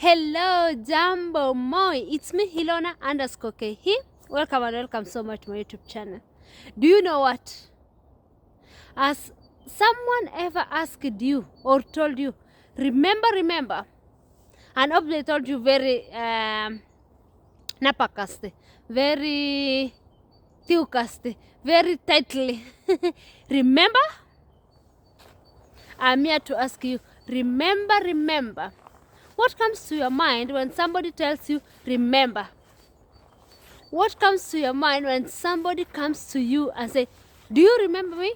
Hello, Jambo Moi. It's me, Hilona_K here. Welcome and welcome so much to my YouTube channel. Do you know what? Has someone ever asked you or told you, remember, and hope they told you very napakaste, very tiukaste, very tightly. Remember? I'm here to ask you, remember. What comes to your mind when somebody tells you, remember? What comes to your mind when somebody comes to you and say, do you remember me?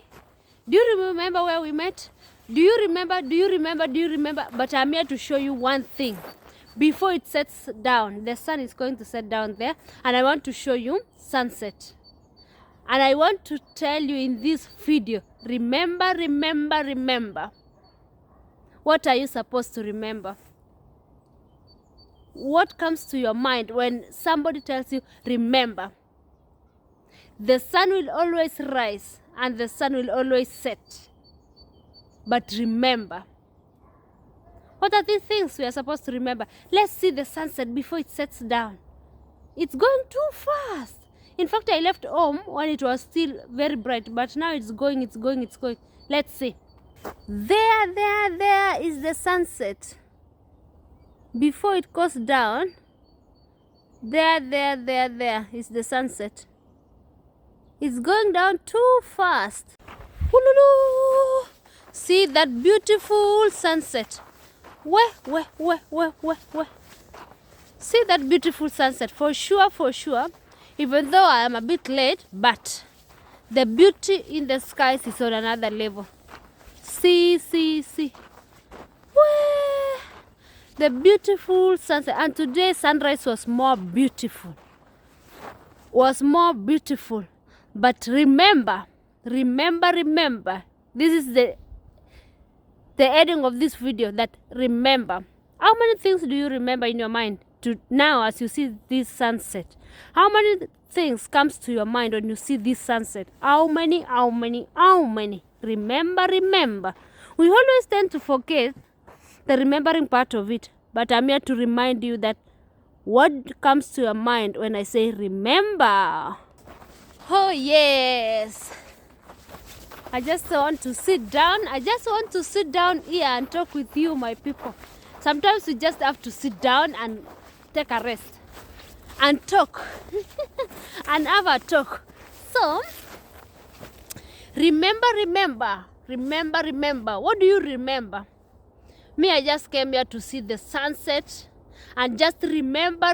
Do you remember where we met? Do you remember? But I'm here to show you one thing. Before it sets down, the sun is going to set down there, and I want to show you sunset. And I want to tell you in this video, remember. What are you supposed to remember? What comes to your mind when somebody tells you, remember? The sun will always rise and the sun will always set. But remember. What are these things we are supposed to remember? Let's see the sunset before it sets down. It's going too fast. In fact, I left home when it was still very bright, but now it's going. Let's see. There is the sunset. Before it goes down, there is the sunset. It's going down too fast. Ooh, see that beautiful sunset. Where? See that beautiful sunset. For sure. Even though I am a bit late, but the beauty in the skies is on another level. See. Where? The beautiful sunset. And today's sunrise was more beautiful. But remember. This is the ending of this video, that remember. How many things do you remember in your mind to now as you see this sunset? How many things comes to your mind when you see this sunset? How many? Remember. We always tend to forget the remembering part of it. But I'm here to remind you that what comes to your mind when I say remember? Oh yes. I just want to sit down here and talk with you, my people. Sometimes we just have to sit down and take a rest and talk and have a talk. So, remember. What do you remember? Me, I just came here to see the sunset and just remember.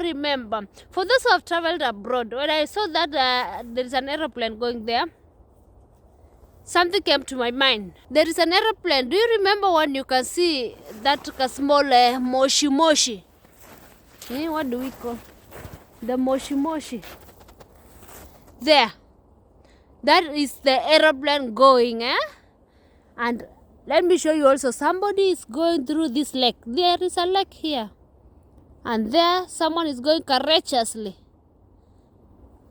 For those who have traveled abroad, when I saw that there is an aeroplane going there, something came to my mind. There is an aeroplane. Do you remember when you can see that small moshi? What do we call the moshi? There. That is the aeroplane going, And let me show you also, somebody is going through this lake. There is a lake here. And there, someone is going courageously.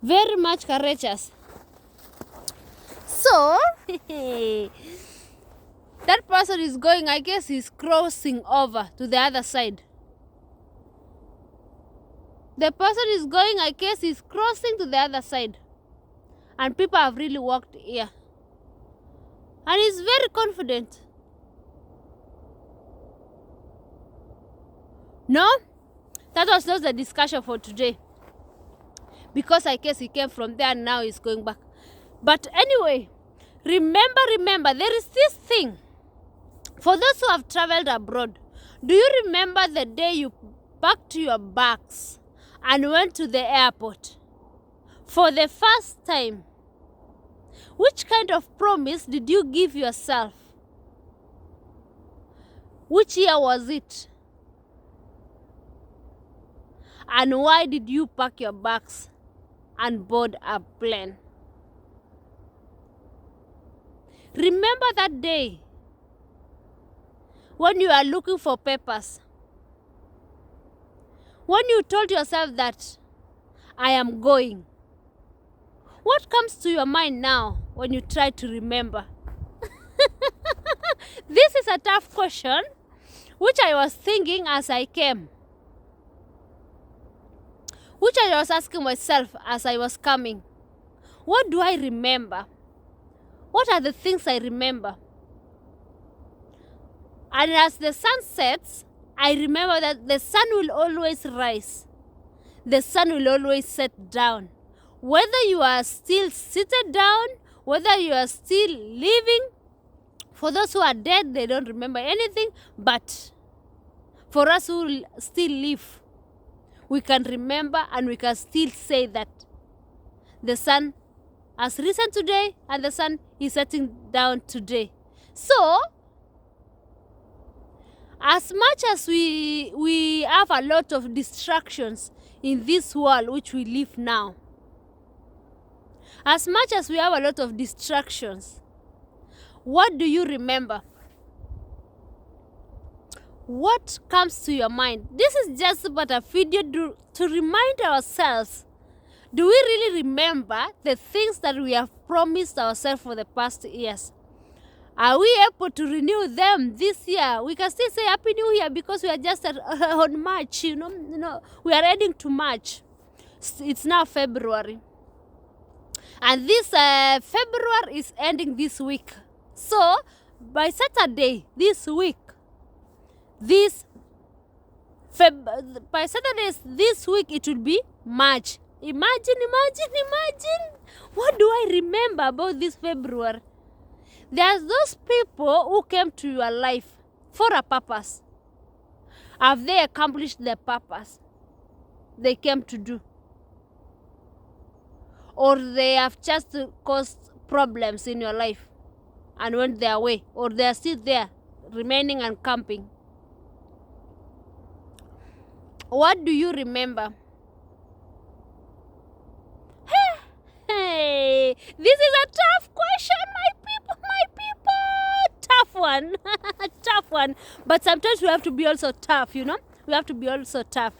Very much courageous. So, that person is going, I guess he's crossing over to the other side. The person is going, I guess he's crossing to the other side. And people have really walked here. And he's very confident. No, that was not the discussion for today. Because I guess he came from there and now he's going back. But anyway, remember, there is this thing. For those who have traveled abroad, do you remember the day you packed your bags and went to the airport for the first time? Which kind of promise did you give yourself? Which year was it? And why did you pack your bags and board a plane? Remember that day when you are looking for papers. When you told yourself that I am going. What comes to your mind now when you try to remember? This is a tough question which I was thinking as I came. which I was asking myself as I was coming. What do I remember? What are the things I remember? And as the sun sets, I remember that the sun will always rise. The sun will always set down. Whether you are still seated down, whether you are still living, for those who are dead, they don't remember anything. But for us who still live, we can remember and we can still say that the sun has risen today and the sun is setting down today. So, as much as we have a lot of distractions in this world which we live now, as much as we have a lot of distractions, what do you remember? What comes to your mind? This is just but a video to remind ourselves. Do we really remember the things that we have promised ourselves for the past years? Are we able to renew them this year? We can still say Happy New Year because we are just on March, you know, we are heading to March. It's now February. And this February is ending this week. So, by Saturday, this week, by Saturday this week, it will be March. Imagine. What do I remember about this February? There's those people who came to your life for a purpose. Have they accomplished their purpose they came to do? Or they have just caused problems in your life and went their way? Or they are still there, remaining and camping? What do you remember? Hey, this is a tough question, my people. Tough one. Tough one. But sometimes we have to be also tough, you know? We have to be also tough.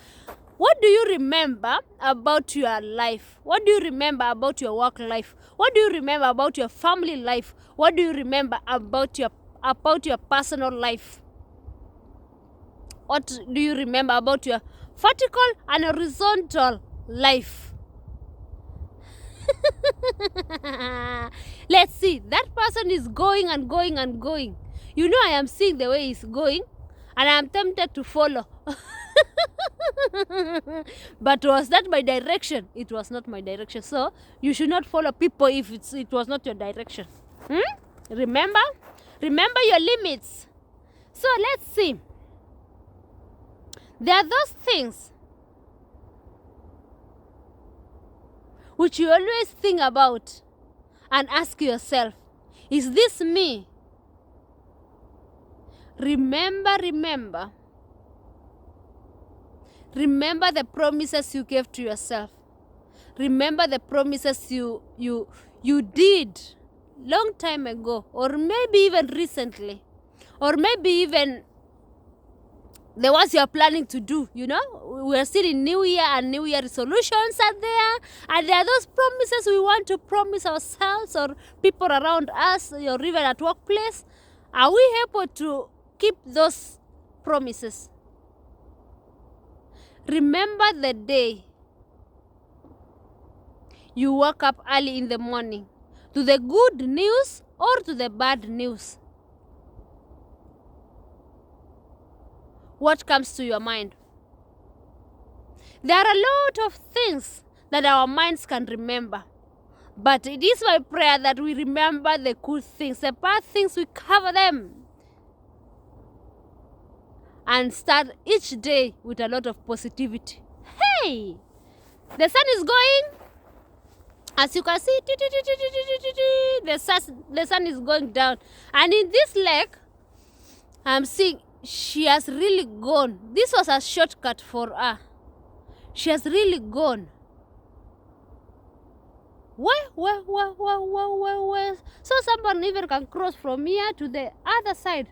What do you remember about your life? What do you remember about your work life? What do you remember about your family life? What do you remember about your personal life? What do you remember about your vertical and horizontal life? Let's see. That person is going and going and going. You know, I am seeing the way he's going and I am tempted to follow. But was that my direction? It was not my direction. So you should not follow people if it was not your direction. Remember your limits. So let's see. There are those things which you always think about and ask yourself, is this me? Remember the promises you gave to yourself. Remember the promises you did long time ago, or maybe even recently, or maybe even the ones you are planning to do, you know. We are still in New Year and New Year resolutions are there. And there are those promises we want to promise ourselves or people around us or even at workplace. Are we able to keep those promises? Remember the day you woke up early in the morning, to the good news or to the bad news. What comes to your mind? There are a lot of things that our minds can remember. But it is my prayer that we remember the good things. The bad things, we cover them. And start each day with a lot of positivity. Hey! The sun is going. As you can see, the sun is going down. And in this lake, I'm seeing she has really gone. This was a shortcut for her. She has really gone. Where? So someone even can cross from here to the other side.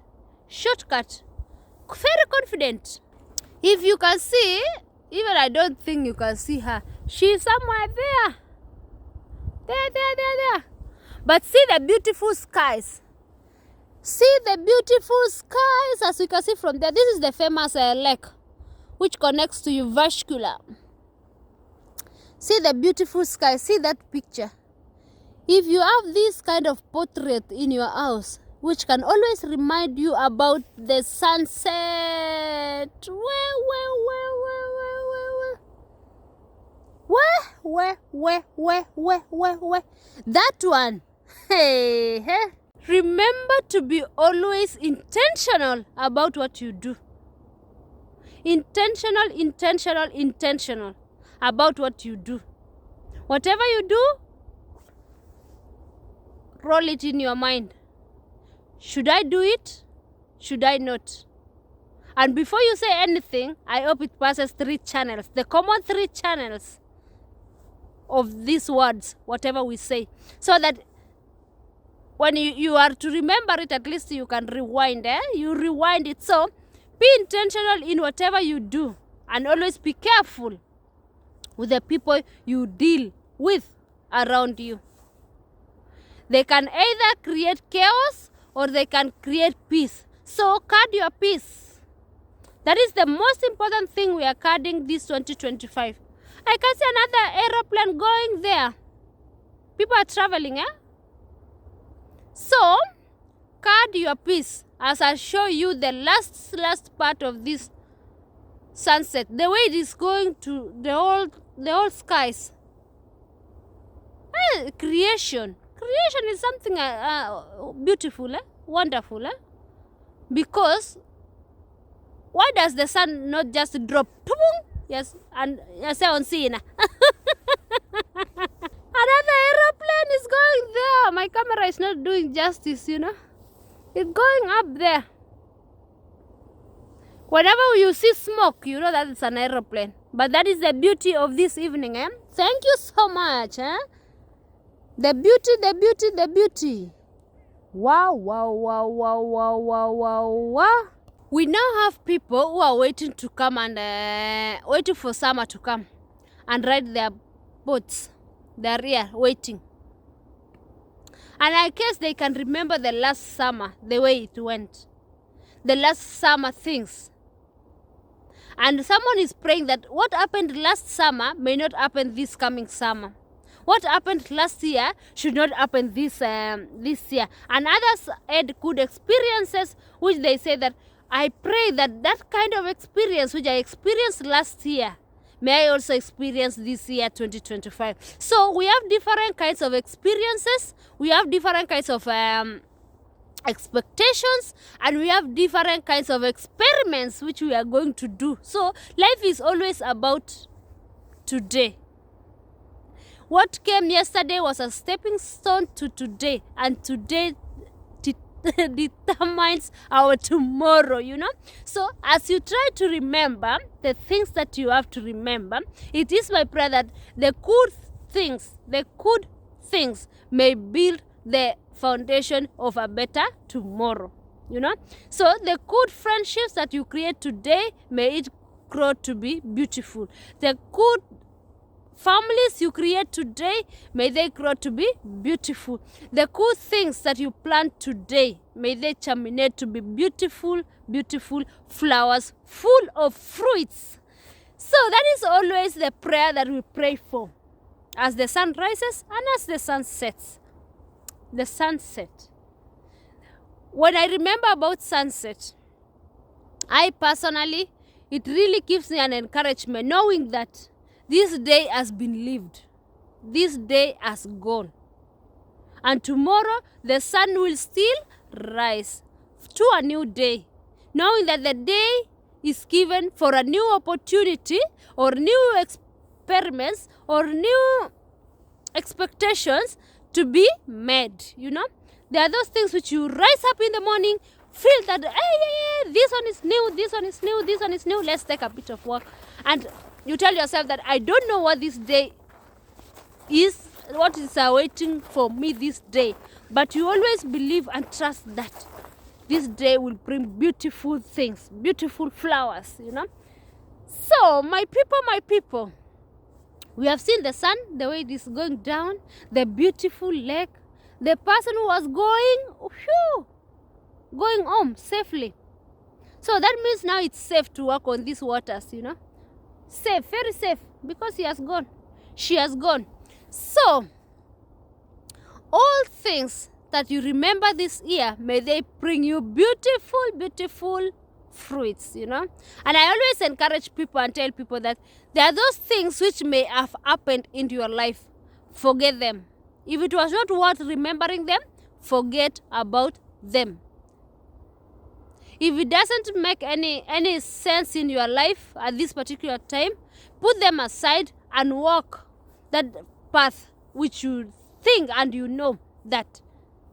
Shortcut. Very confident. If you can see, even I don't think you can see her. She's somewhere there. There. But see the beautiful skies. See the beautiful skies as you can see from there. This is the famous lake which connects to Uvashkula. See the beautiful sky. See that picture. If you have this kind of portrait in your house, which can always remind you about the sunset. Where? That one. Hey. Remember to be always intentional about what you do. Intentional about what you do. Whatever you do, roll it in your mind. Should I do it? Should I not? And before you say anything, I hope it passes 3 channels, the common 3 channels of these words, whatever we say, so that when you are to remember it, at least you can rewind. You rewind it. So be intentional in whatever you do, and always be careful with the people you deal with around you. They can either create chaos or they can create peace. So guard your peace. That is the most important thing we are guarding this 2025. I can see another aeroplane going there. People are traveling, So, guard your peace as I show you the last part of this sunset. The way it is going to the whole skies. Creation is something beautiful, wonderful, because why does the sun not just drop? Yes, and on scene. Another aeroplane is going there. My camera is not doing justice, It's going up there. Whenever you see smoke, you know that it's an aeroplane. But that is the beauty of this evening, Thank you so much, The beauty. Wow. We now have people who are waiting to come and waiting for summer to come and ride their boats. They're here waiting. And I guess they can remember the last summer, the way it went. The last summer things. And someone is praying that what happened last summer may not happen this coming summer. What happened last year should not happen this year. And others had good experiences, which they say that I pray that that kind of experience which I experienced last year, may I also experience this year, 2025. So we have different kinds of experiences. We have different kinds of expectations, and we have different kinds of experiments which we are going to do. So life is always about today. What came yesterday was a stepping stone to today, and today determines our tomorrow, So as you try to remember the things that you have to remember, it is my prayer that the good things may build the foundation of a better tomorrow, So the good friendships that you create today, may it grow to be beautiful. The good families you create today, may they grow to be beautiful. The good things that you plant today, may they germinate to be beautiful flowers full of fruits. So that is always the prayer that we pray for as the sun rises and as the sun sets. The sunset. When I remember about sunset, I personally, it really gives me an encouragement knowing that this day has been lived. This day has gone. And tomorrow, the sun will still rise to a new day. Knowing that the day is given for a new opportunity or new experiments or new expectations to be made, There are those things which you rise up in the morning, feel that, hey, this one is new, let's take a bit of work. And you tell yourself that I don't know what this day is, what is awaiting for me this day. But you always believe and trust that this day will bring beautiful things, beautiful flowers, So, my people, we have seen the sun, the way it is going down, the beautiful lake, the person who was going home safely. So that means now it's safe to walk on these waters, Safe, very safe, because he has gone. she has gone. So, all things that you remember this year, may they bring you beautiful, beautiful fruits, you know. And I always encourage people and tell people that there are those things which may have happened into your life. Forget them. If it was not worth remembering them, forget about them. If it doesn't make any sense in your life at this particular time, put them aside and walk that path which you think and you know that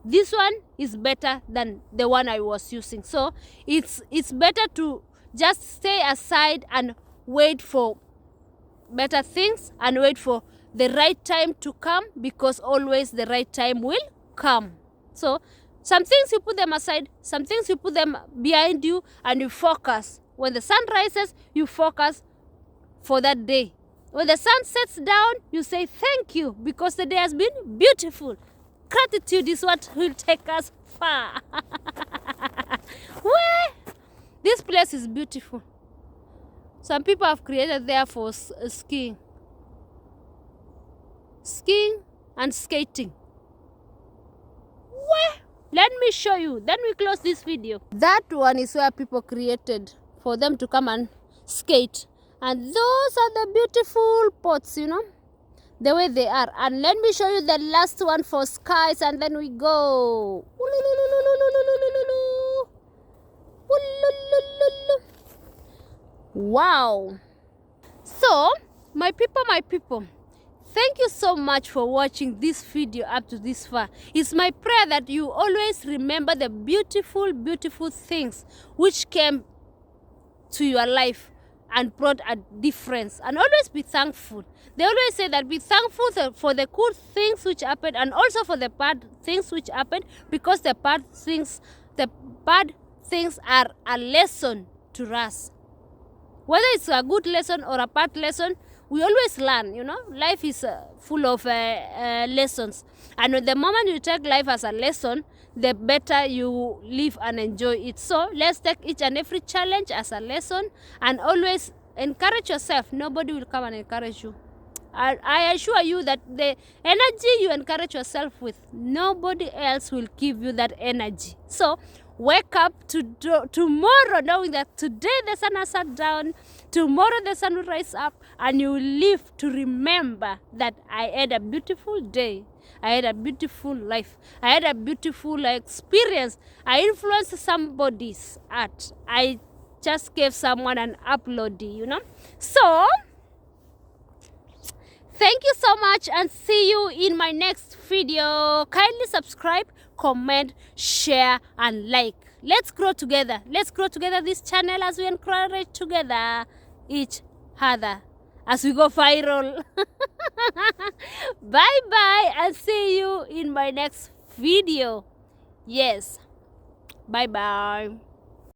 this one is better than the one I was using. So it's better to just stay aside and wait for better things and wait for the right time to come, because always the right time will come. So some things you put them aside, some things you put them behind you, and you focus. When the sun rises, you focus for that day. When the sun sets down, you say thank you because the day has been beautiful. Gratitude is what will take us far. Where? This place is beautiful. Some people have created there for skiing. Skiing and skating. Where? Let me show you. Then we close this video. That one is where people created for them to come and skate. And those are the beautiful pots, you know, the way they are. And let me show you the last one for skies, and then we go. Wow. So, my people, thank you so much for watching this video up to this far. It's my prayer that you always remember the beautiful, beautiful things which came to your life and brought a difference. And always be thankful. They always say that be thankful for the good things which happened, and also for the bad things which happened, because the bad things are a lesson to us. Whether it's a good lesson or a bad lesson, we always learn, you know. Life is full of lessons. And the moment you take life as a lesson, the better you live and enjoy it. So let's take each and every challenge as a lesson, and always encourage yourself. Nobody will come and encourage you. I assure you that the energy you encourage yourself with, nobody else will give you that energy. So wake up to tomorrow knowing that today the sun has set down, tomorrow the sun will rise up, and you will live to remember that I had a beautiful day. I had a beautiful life. I had a beautiful experience. I influenced somebody's art. I just gave someone an upload, you know. So, thank you so much, and see you in my next video. Kindly subscribe, comment, share, and like. Let's grow together. Let's grow together this channel as we encourage together each other as we go viral. Bye bye, and see you in my next video. Yes, bye bye.